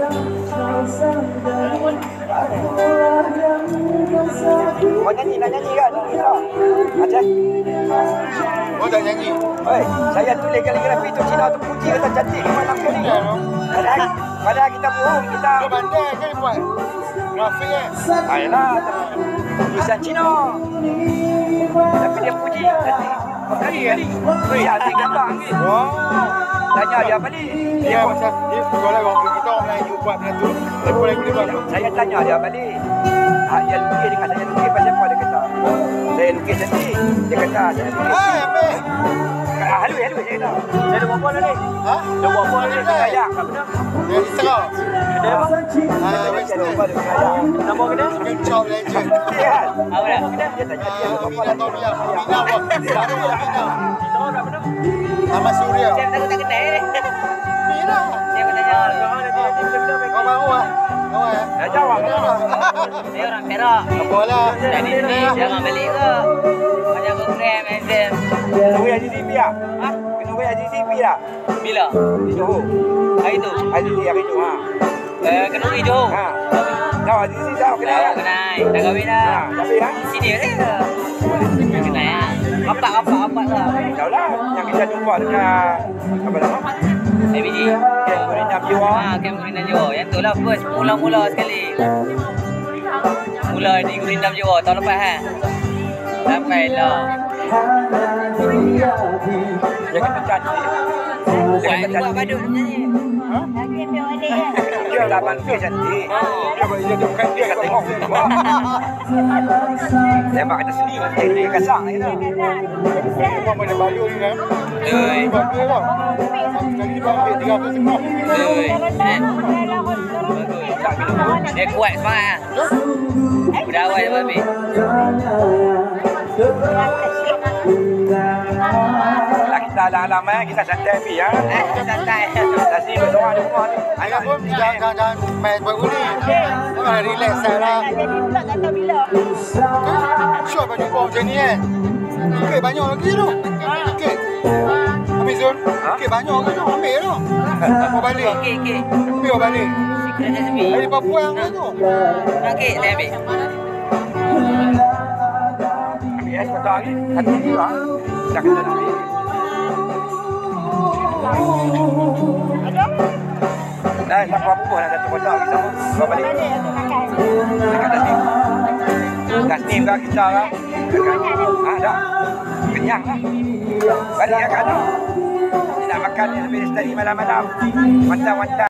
Kau nyanyi, nak nyanyi kan? Aceh? Kau tak nyanyi? Oi, saya tulis kaligrafi tu Cina tu puji kata cantik malam kali. Padahal kita bohong, kita... Kau pandai kan buat grafik kan? Ayolah, tulisan Cina. Tapi dia puji cantik. Kali-kali. Oi, hati kata ni. Wah. Tanya dia balik. Dia macam dia kalau orang kita orang Melayu buat benda tu, dia boleh buat. Saya tanya dia balik. Dia lukis dengan saya lukis pasal apa dia kata. Saya lukis cantik. Dia kata saya lukis. Ambil. Halus saya kata. Saya dah buat apa dah ni? Ha? Dah buat apa dah ni? Kayak kat mana? Dia Isra. Kedai apa? Western. Nama kedai? Chicken Chop Legend. Ya. Apa dah? Kedai dia tanya dia apa Mina Tom Yam. Mina apa? Baru Mina. Kita kat mana? Ahmad Surya. Saya tak kedai ni. Mina. Saya pun tanya. Kau mahu ah? Kau ah? Dah jawab dah. Saya orang Perak. Apa lah? Jadi ni jangan balik ke. Banyak program exam. Kena wei GCP ah? Ha? Kena wei GCP lah. Bila? Di Johor. Hari tu. Hari tu hari tu ha. Kena pergi Johor. Ha. Tahu GCP tahu kena. Dah kenal. Dah kahwin dah. Ha, tapi ha. Sini dia. Kenal ya. Apa lah. Tahu lah yang kita jumpa dekat apa nama? ABG. Kem Kurindam Jiwa. Kem Kurindam Jiwa. Yang tu lah first. Mula-mula sekali. Mula di Kurindam Jiwa tahun lepas kan. Sampailah. Yang kita cantik. Buat badut nyanyi. Dia dah bantu cantik. Dia bukan dia kata tengok. Dia mak kata sendiri. Dia kasar kita. Kau mana bayu ni kan? Oi. Bagus lah. Sekali ni ambil 300 setengah. Oi. Dia kuat semangat. Udah awal dia ambil. Lah kita alam kita santai pi ya. Santai. Dah sini berdoa di rumah ni. Ayah pun jangan main buat ni. Jangan relax lah. Syok baju kau macam ni kan? Okey banyak lagi tu. Okey. Ambil Zul. Okey banyak lagi tu. Ambil tu. Kau balik. Okey. Ambil kau balik. Secret recipe. Dari Papua yang tu. Okey, saya ambil. Ambil es kota ni. Hati juga. Dah kena nak ambil. Dah siapa apa nak satu kotak kita sama. Kau balik. Dekat Tasnim. Tasnim kat kita lah. Dah. Kenyang lah. Balik kat sana. Dia nak makan ni lebih dari malam-malam. Mantap-mantap.